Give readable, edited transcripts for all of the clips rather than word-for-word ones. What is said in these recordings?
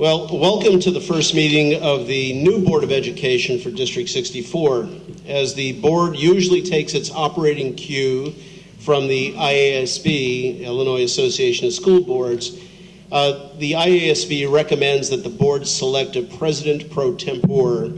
Well, welcome to the first meeting of the new Board of Education for District 64. As the board usually takes its operating cue from the IASB, Illinois Association of School Boards, the IASB recommends that the board select a president pro tempore,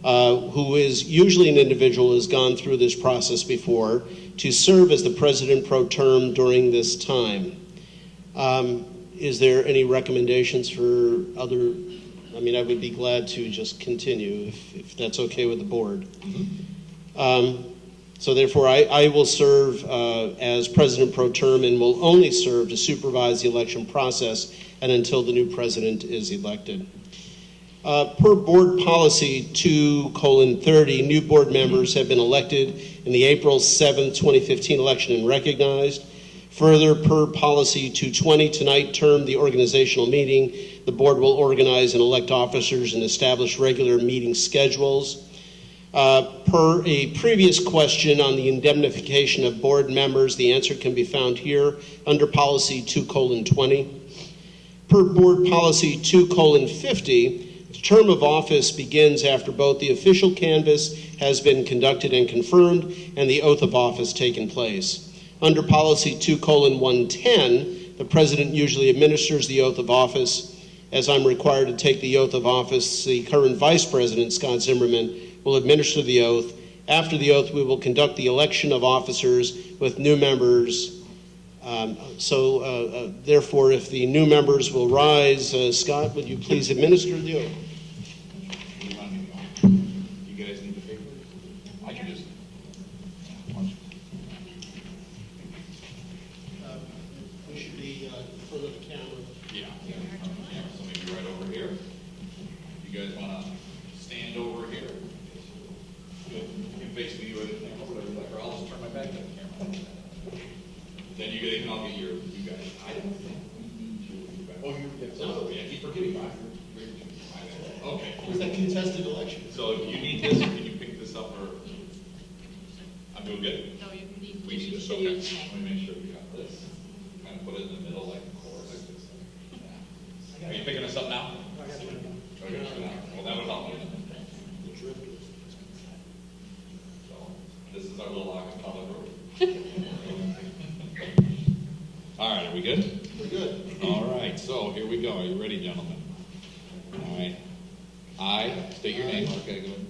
who is usually an individual who has gone through this process before, to serve as the president pro tem during this time. Is there any recommendations for other? I mean, I would be glad to just continue if that's okay with the board. Mm-hmm. So therefore, I will serve as president pro tem and will only serve to supervise the election process and until the new president is elected. Per board policy 2:30, new board members have been elected in the April 7th, 2015 election and recognized. Further, per policy 220, tonight term the organizational meeting. The board will organize and elect officers and establish regular meeting schedules. Per a previous question on the indemnification of board members, the answer can be found here under policy 2:20. Per board policy 2:50, the term of office begins after both the official canvass has been conducted and confirmed and the oath of office taken place. Under policy 2:110, the president usually administers the oath of office. As I'm required to take the oath of office, the current vice president, Scott Zimmerman, will administer the oath. After the oath, we will conduct the election of officers with new members. Therefore, if the new members will rise, Scott, would you please administer the oath? You guys need the paper? I can just. We should be in front of the camera. Yeah. So maybe right over here. You guys want to stand over here? Good. You can face me with the camera, whatever you like, or I'll just turn my back to the camera. Then you guys can all get you guys. I don't think we need you. Oh, you get some. Yeah, keep forgetting. Okay. Was that contested election? So if you need this, can you pick this up or? I'm doing good? No, you need. We need this, okay. Let me make sure we got this. Kind of put it in the middle like a chorus. Yeah. Are you picking this up now? Okay, well, that would help. So, this is our little acapella group. All right, are we good? We're good. All right, so here we go. Are you ready, gentlemen? All right. I state your name. Okay, go ahead.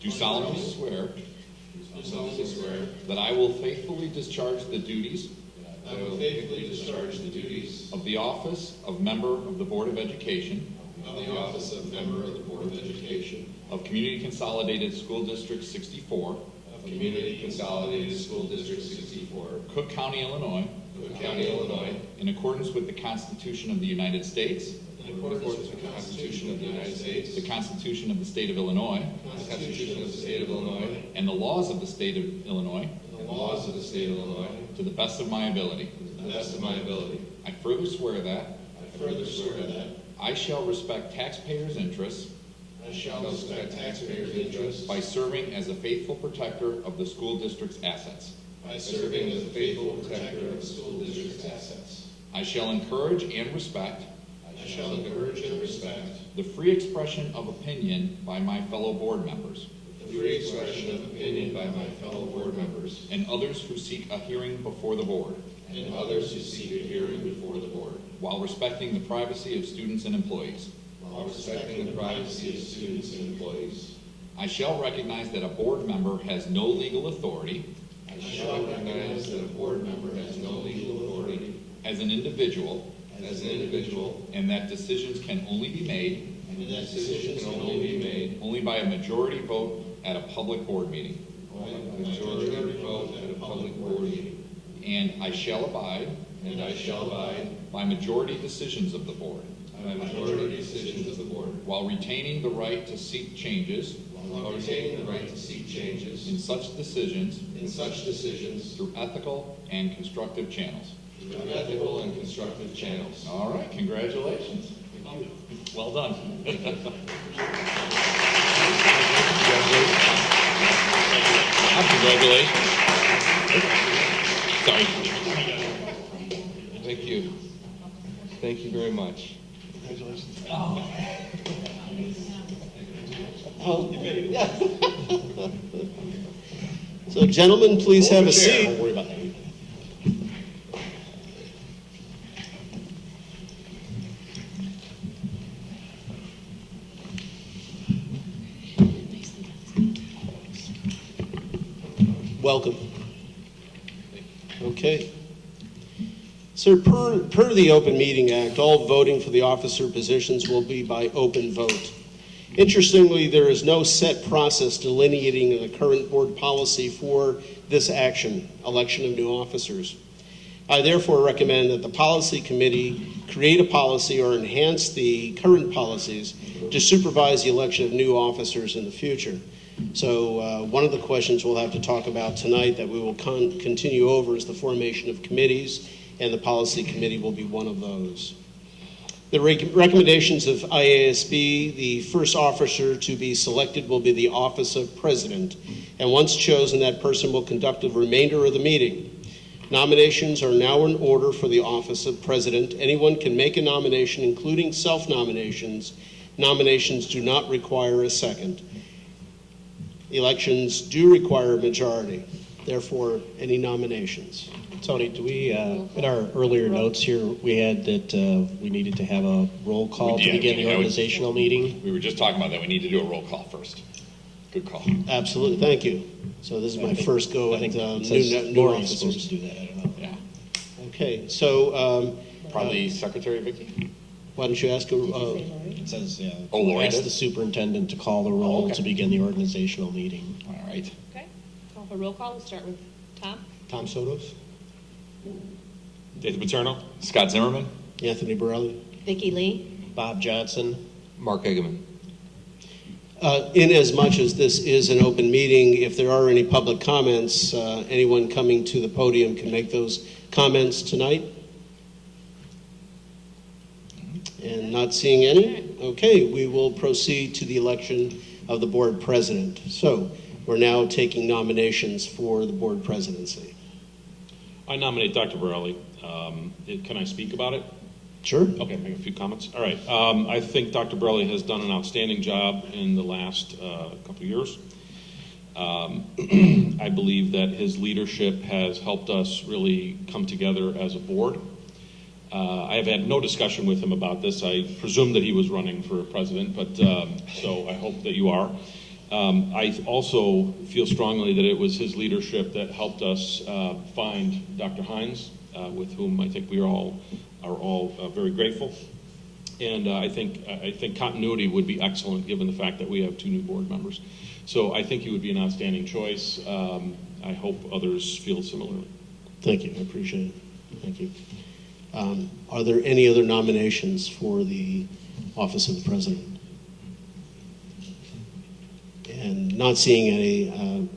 Do solemnly swear. Do solemnly swear that I will faithfully discharge the duties. I will faithfully discharge the duties of the office of member of the Board of Education. Of the office of member of the Board of Education. Of Community Consolidated School District 64. Of Community Consolidated School District 64. Cook County, Illinois. Cook County, Illinois. In accordance with the Constitution of the United States. In accordance with the Constitution of the United States. The Constitution of the State of Illinois. The Constitution of the State of Illinois. And the laws of the State of Illinois. And the laws of the State of Illinois. To the best of my ability. To the best of my ability. I further swear that. I further swear that. I shall respect taxpayers' interests. I shall respect taxpayers' interests. By serving as a faithful protector of the school district's assets. By serving as a faithful protector of the school district's assets. I shall encourage and respect. I shall encourage and respect the free expression of opinion by my fellow board members. the free expression of opinion by my fellow board members and others who seek a hearing before the board. and others who seek a hearing before the board, while respecting the privacy of students and employees. while respecting the privacy of students and employees. I shall recognize that a board member has no legal authority I shall recognize that a board member has no legal authority as an individual, as an individual, and that decisions can only be made and that decisions can only be made only by a majority vote at a public board meeting. by a majority vote at a public board meeting. And I shall abide And I shall abide by majority decisions of the board, by majority decisions of the board, while retaining the right to seek changes while retaining the right to seek changes in such decisions in such decisions through ethical and constructive channels. through ethical and constructive channels. All right, congratulations. Well done. Congratulations. Sorry. Thank you. Thank you very much. Congratulations. Oh, yeah. So gentlemen, please have a seat. Don't worry about that. Welcome. Okay. Sir, per the Open Meeting Act, all voting for the officer positions will be by open vote. Interestingly, there is no set process delineating the current board policy for this action, election of new officers. I therefore recommend that the policy committee create a policy or enhance the current policies to supervise the election of new officers in the future. So one of the questions we'll have to talk about tonight that we will continue over is the formation of committees, and the policy committee will be one of those. The recommendations of IASB, the first officer to be selected will be the office of president, and once chosen, that person will conduct the remainder of the meeting. Nominations are now in order for the office of president. Anyone can make a nomination, including self-nominations. Nominations do not require a second. Elections do require a majority. Therefore, any nominations? Tony, do we, in our earlier notes here, we had that we needed to have a roll call We to did. begin the organizational meeting? We were just talking about that. We need to do a roll call first. Good call. Absolutely, thank you. So this is my first go I at think it new says Lori's officers. supposed to do that, I don't know. Yeah. Okay, so Probably Secretary Vicky? why don't you ask, It says, Oh, Lori ask did? the superintendent to call the roll okay. to begin the organizational meeting. All right. Okay, call for roll call. We'll start with Tom. Tom Sotos, David Paterno. Scott Zimmerman? Anthony Borelli. Vicky Lee. Bob Johnson. Mark Egeman. In as much as this is an open meeting, if there are any public comments, anyone coming to the podium can make those comments tonight. And not seeing any? Okay, we will proceed to the election of the board president. So we're now taking nominations for the board presidency. I nominate Dr. Borelli. Can I speak about it? Sure. Okay, make a few comments. All right. I think Dr. Borelli has done an outstanding job in the last couple of years. I believe that his leadership has helped us really come together as a board. I have had no discussion with him about this. I presume that he was running for president, but so I hope that you are. I also feel strongly that it was his leadership that helped us find Dr. Hines, with whom I think we are all very grateful. And I think continuity would be excellent given the fact that we have two new board members. So I think he would be an outstanding choice. I hope others feel similarly. Thank you, I appreciate it. Thank you. Are there any other nominations for the office of the president? And not seeing any,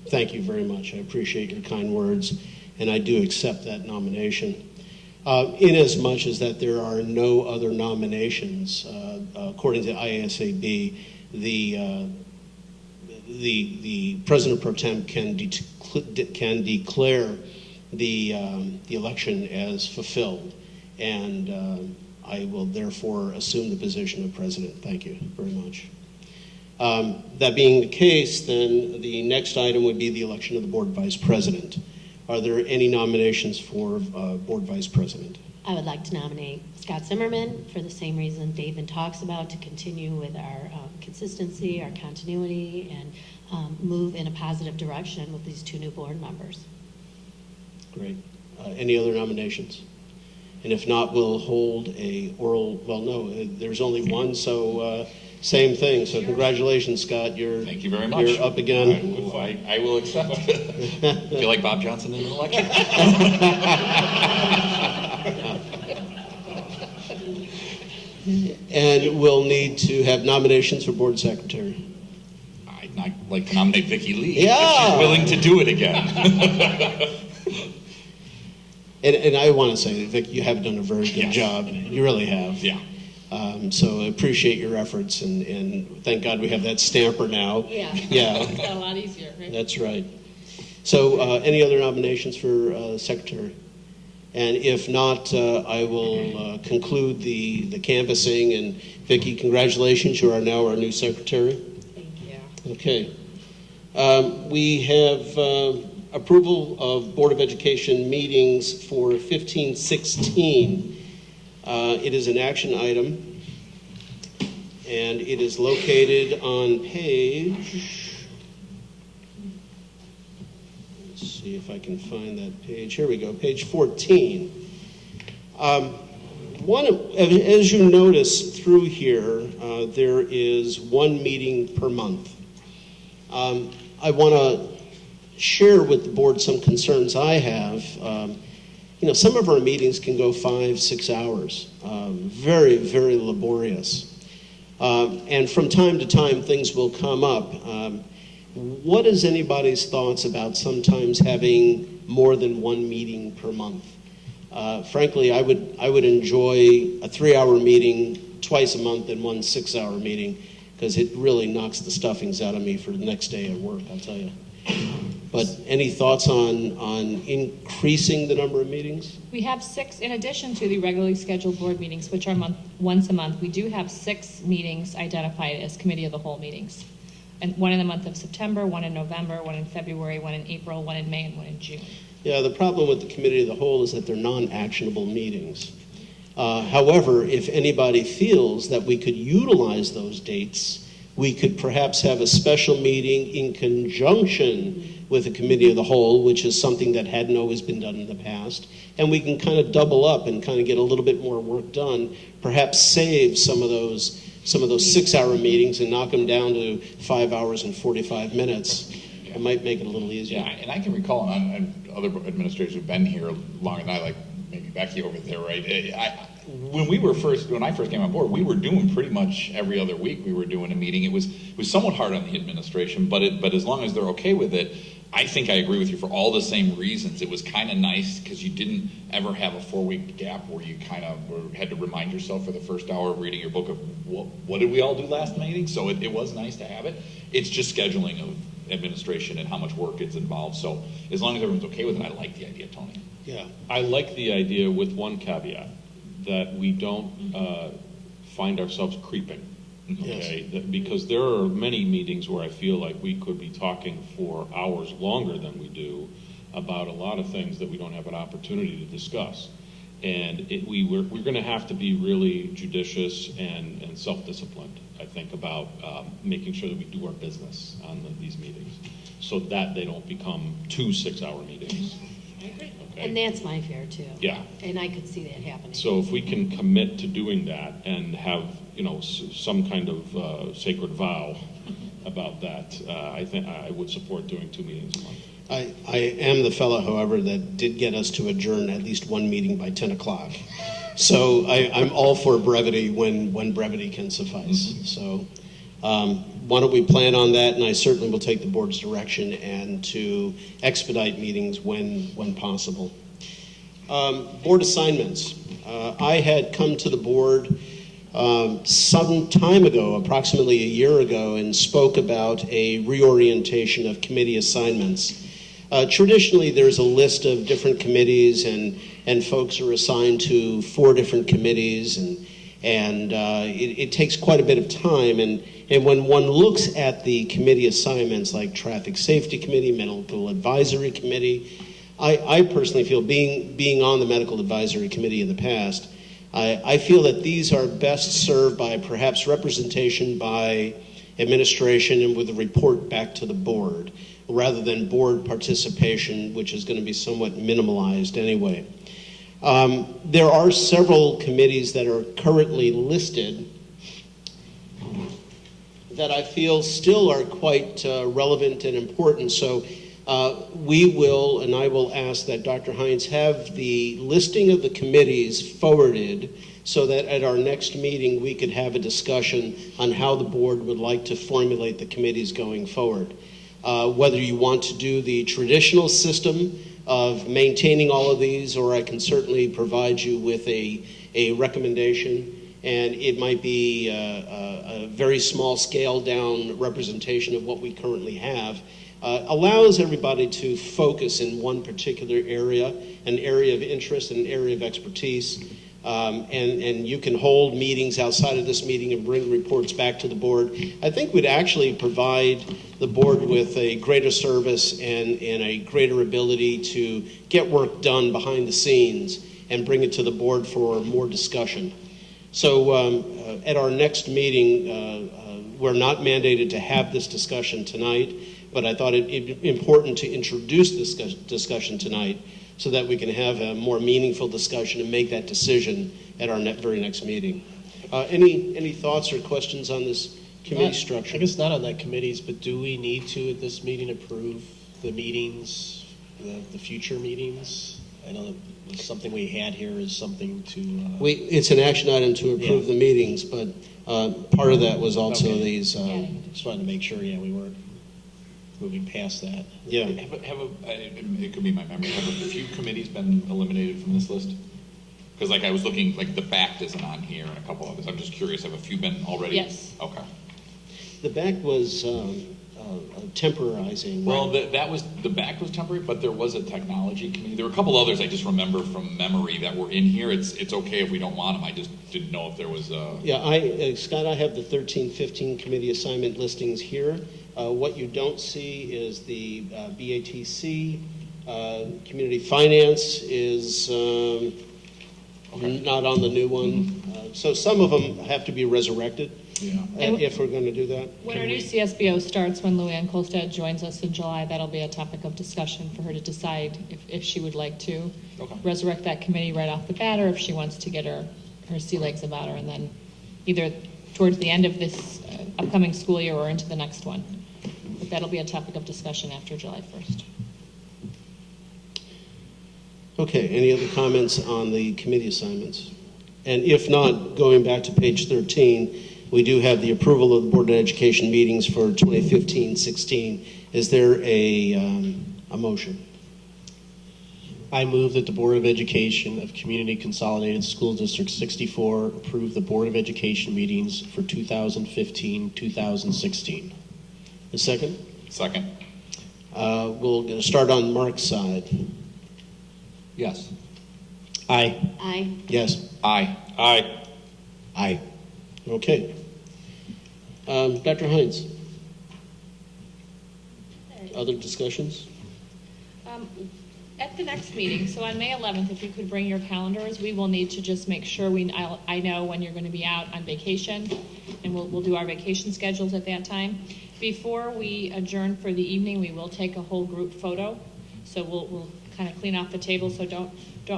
thank you very much. I appreciate your kind words, and I do accept that nomination. In as much as that there are no other nominations, according to ISAB, the president pro tem can declare the election as fulfilled, and I will therefore assume the position of president. Thank you very much. That being the case, then the next item would be the election of the board vice president. Are there any nominations for board vice president? I would like to nominate Scott Zimmerman for the same reason David talks about, to continue with our consistency, our continuity, and move in a positive direction with these two new board members. Great. Any other nominations? And if not, we'll hold a oral, well, no, there's only one, so same thing. So congratulations, Scott. Thank you very much. You're up again. I will accept. Feel like Bob Johnson in an election. And we'll need to have nominations for board secretary. I'd like to nominate Vicky Lee. Yeah. If she's willing to do it again. And I want to say, Vic, you have done a very good Yes. job. You really have. Yeah. So I appreciate your efforts, and thank God we have that stamper now. Yeah. Yeah. It's got a lot easier, right? That's right. So any other nominations for secretary? And if not, I will conclude the canvassing. And Vicki, congratulations, you are now our new secretary. Thank you. Okay. We have approval of Board of Education meetings for 15-16. It is an action item, and it is located on page, let's see if I can find that page. Here we go, page 14. As you notice through here, there is one meeting per month. I want to share with the board some concerns I have. Some of our meetings can go 5-6 hours, very, very laborious. And from time to time, things will come up. What is anybody's thoughts about sometimes having more than one meeting per month? Frankly, I would enjoy a 3-hour meeting twice a month and one 6-hour meeting, because it really knocks the stuffings out of me for the next day at work, I'll tell you. But any thoughts on increasing the number of meetings? We have 6, in addition to the regularly scheduled board meetings, which are once a month, we do have 6 meetings identified as committee of the whole meetings. And one in the month of September, one in November, one in February, one in April, one in May, and one in June. Yeah, the problem with the committee of the whole is that they're non-actionable meetings. However, if anybody feels that we could utilize those dates, we could perhaps have a special meeting in conjunction with the committee of the whole, which is something that hadn't always been done in the past. And we can kind of double up and kind of get a little bit more work done, perhaps save some of those 6-hour meetings and knock them down to 5 hours and 45 minutes. It might make it a little easier. Yeah, and I can recall, and other administrators who've been here longer than I, like maybe Becky over there, right? When I first came on board, we were doing pretty much every other week. We were doing a meeting. It was somewhat hard on the administration, but as long as they're okay with it, I think I agree with you for all the same reasons. It was kind of nice because you didn't ever have a 4-week gap where you kind of had to remind yourself for the first hour of reading your book of what did we all do last meeting. So it was nice to have it. It's just scheduling of administration and how much work it's involved. So as long as everyone's okay with it, I like the idea, Tony. Yeah. I like the idea with one caveat, that we don't find ourselves creeping. Okay, because there are many meetings where I feel like we could be talking for hours longer than we do about a lot of things that we don't have an opportunity to discuss. And we're going to have to be really judicious and self-disciplined, I think, about making sure that we do our business on these meetings so that they don't become 2 6-hour meetings. Okay. And that's my fear too. Yeah. And I could see that happening. So if we can commit to doing that and have, some kind of sacred vow about that, I think I would support doing 2 meetings a month. I am the fellow, however, that did get us to adjourn at least one meeting by 10 o'clock. So I'm all for brevity when brevity can suffice. Mm-hmm. So why don't we plan on that, and I certainly will take the board's direction and to expedite meetings when possible. Board assignments. I had come to the board some time ago, approximately a year ago, and spoke about a reorientation of committee assignments. Traditionally, there's a list of different committees, and folks are assigned to 4 different committees, and it takes quite a bit of time. And when one looks at the committee assignments like Traffic Safety Committee, Medical Advisory Committee, I personally feel, being on the Medical Advisory Committee in the past, I feel that these are best served by perhaps representation by administration and with a report back to the board, rather than board participation, which is going to be somewhat minimalized anyway. There are several committees that are currently listed that I feel still are quite relevant and important. So we will, and I will ask that Dr. Hines have the listing of the committees forwarded so that at our next meeting we could have a discussion on how the board would like to formulate the committees going forward. Whether you want to do the traditional system of maintaining all of these, or I can certainly provide you with a recommendation, and it might be a very small scale down representation of what we currently have. allows everybody to focus in one particular area, an area of interest, and an area of expertise. And you can hold meetings outside of this meeting and bring reports back to the board. I think would actually provide the board with a greater service and a greater ability to get work done behind the scenes and bring it to the board for more discussion. So at our next meeting, we're not mandated to have this discussion tonight, but I thought it important to introduce this discussion tonight so that we can have a more meaningful discussion and make that decision at our very next meeting. Any thoughts or questions on this committee structure? I guess not on that committees, but do we need to at this meeting approve the meetings, the future meetings? I know that something we had here is something to. It's an action item to approve the meetings, but part of that was also Okay. these. Just wanted to make sure, we weren't moving past that. Yeah. It could be my memory, have a few committees been eliminated from this list? Because like I was looking, like the BACT isn't on here and a couple others. I'm just curious, have a few been already? Yes. Okay. The back was temporizing. Well, the BACT was temporary, but there was a technology committee. There were a couple others I just remember from memory that were in here. It's okay if we don't want them. I just didn't know if there was a. Yeah, Scott, I have the 13-15 committee assignment listings here. What you don't see is the BATC. Community finance is not on the new one. So some of them have to be resurrected. Yeah. If we're going to do that. When our new CSBO starts, when Luann Kolstad joins us in July, that'll be a topic of discussion for her to decide if she would like to resurrect that committee right off the bat, or if she wants to get her sea legs about her, and then either towards the end of this upcoming school year or into the next one. But that'll be a topic of discussion after July 1st. Okay, any other comments on the committee assignments? And if not, going back to page 13, we do have the approval of the Board of Education meetings for 2015-16. Is there a motion? I move that the Board of Education of Community Consolidated School District 64 approve the Board of Education meetings for 2015-2016. A second? Second. We'll start on Mark's side. Yes. Aye. Aye. Yes. Aye. Aye. Aye. Okay. Dr. Hines? Other discussions? At the next meeting, so on May 11th, if you could bring your calendars, we will need to just make sure I know when you're going to be out on vacation, and we'll do our vacation schedules at that time. Before we adjourn for the evening, we will take a whole group photo, so we'll kind of clean off the table, so don't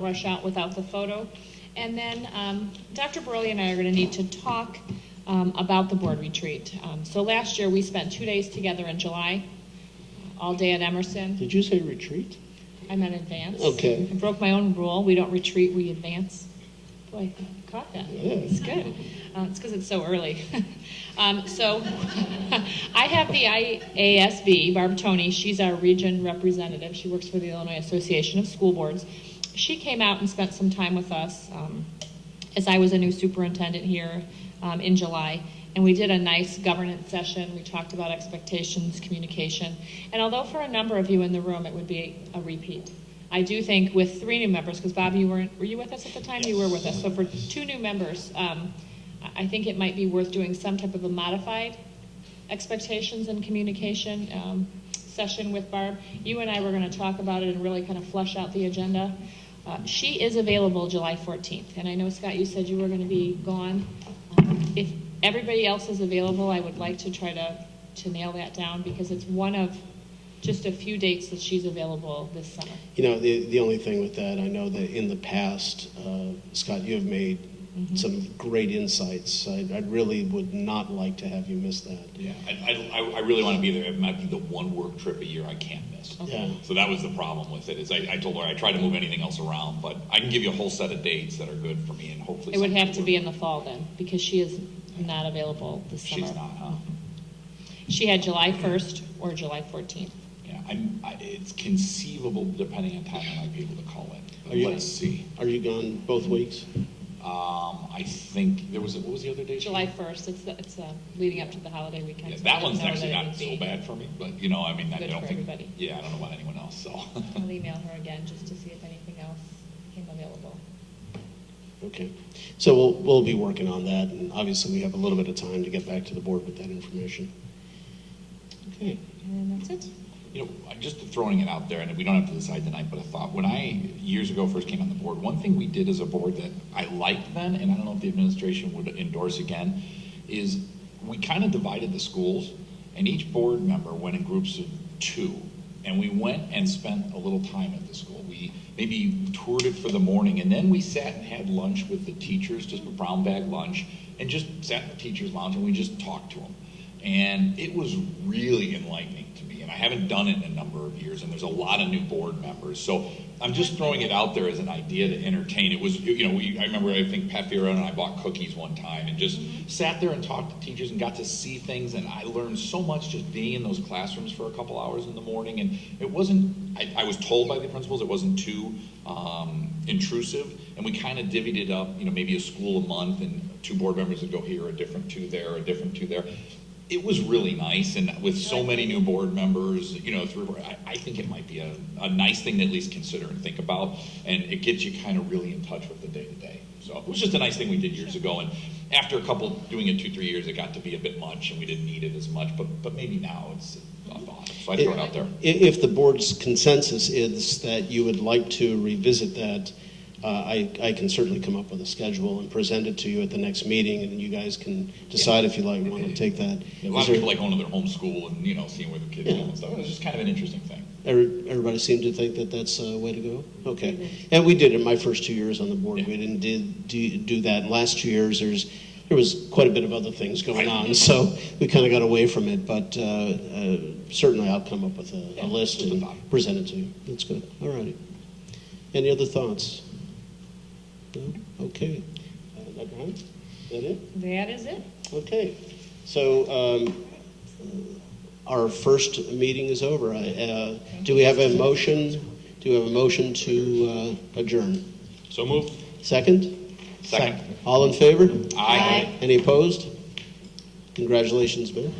rush out without the photo. And then Dr. Borelli and I are going to need to talk about the board retreat. So last year, we spent 2 days together in July, all day at Emerson. Did you say retreat? I meant advance. Okay. I broke my own rule. We don't retreat, we advance. Boy, I caught that. Yeah. It's good. It's because it's so early. So I have the IASB, Barb Toney. She's our region representative. She works for the Illinois Association of School Boards. She came out and spent some time with us as I was a new superintendent here in July. And we did a nice governance session. We talked about expectations, communication. And although for a number of you in the room, it would be a repeat, I do think with 3 new members, because Bob, were you with us at the time? Yes. You were with us. So for 2 new members, I think it might be worth doing some type of a modified expectations and communication session with Barb. You and I were going to talk about it and really kind of flesh out the agenda. She is available July 14th. And I know, Scott, you said you were going to be gone. If everybody else is available, I would like to try to nail that down, because it's one of just a few dates that she's available this summer. You know, the only thing with that, I know that in the past, Scott, you have made some great insights. I really would not like to have you miss that. Yeah, I really want to be there. It might be the one work trip a year I can't miss. Yeah. So that was the problem with it. Is I told her I try to move anything else around, but I can give you a whole set of dates that are good for me, and hopefully It would something have to be in the fall then, because she is not available this summer. She's not, huh? She had July 1st or July 14th. Yeah, it's conceivable, depending on time, I might be able to call in. Are you- Let's see. Are you gone both weeks? I think there was, what was the other date? July 1st, it's leading up to the holiday weekend. Yeah, so I that didn't one's know actually that it not would so be bad for me, but, you know, I mean, I good don't for think. everybody. Yeah, I don't know about anyone else, so. I'll email her again just to see if anything else came available. Okay, so we'll be working on that, and obviously we have a little bit of time to get back to the board with that information. Okay. And that's it. You know, just throwing it out there, and we don't have to decide tonight, but I thought, when I, years ago, first came on the board, one thing we did as a board that I liked then, and I don't know if the administration would endorse again, is we kind of divided the schools, and each board member went in groups of 2, and we went and spent a little time at the school. We maybe toured it for the morning, and then we sat and had lunch with the teachers, just a brown bag lunch, and just sat in the teachers' lounge, and we just talked to them. And it was really enlightening to me, and I haven't done it in a number of years, and there's a lot of new board members. So I'm just throwing it out there as an idea to entertain. It was, you know, I remember, I think Pat Fiora and I bought cookies one time and just sat there and talked to teachers and got to see things, and I learned so much just being in those classrooms for a couple hours in the morning. And it wasn't, I was told by the principals it wasn't too intrusive, and we kind of divvied it up, you know, maybe a school a month, and 2 board members would go here, a different 2 there, a different 2 there. It was really nice, and with so many new board members, you know, 3 or 4, I think it might be a nice thing to at least consider and think about, and it gets you kind of really in touch with the day-to-day. So it was just a nice thing we did years ago, and after a couple, doing it 2-3 years, it got to be a bit much, and we didn't need it as much, but maybe now it's a thought. So I throw it out there. If the board's consensus is that you would like to revisit that, I can certainly come up with a schedule and present it to you at the next meeting, and you guys can decide if you want to take that. A lot of people like going to their home school and, you know, seeing where the kids go and stuff. It was just kind of an interesting thing. Everybody seemed to think that that's a way to go? Okay. And we did it my first 2 years on the board. We didn't do that. In the last 2 years, there was quite a bit of other things going on, so we kind of got away from it. But certainly I'll come up with a list and present it to you. That's good. All righty. Any other thoughts? No? Okay. Dr. Hunt, is that it? That is it. Okay. So our first meeting is over. Do we have a motion? Do we have a motion to adjourn? So moved. Second? Second. All in favor? Aye. Any opposed? Congratulations, man.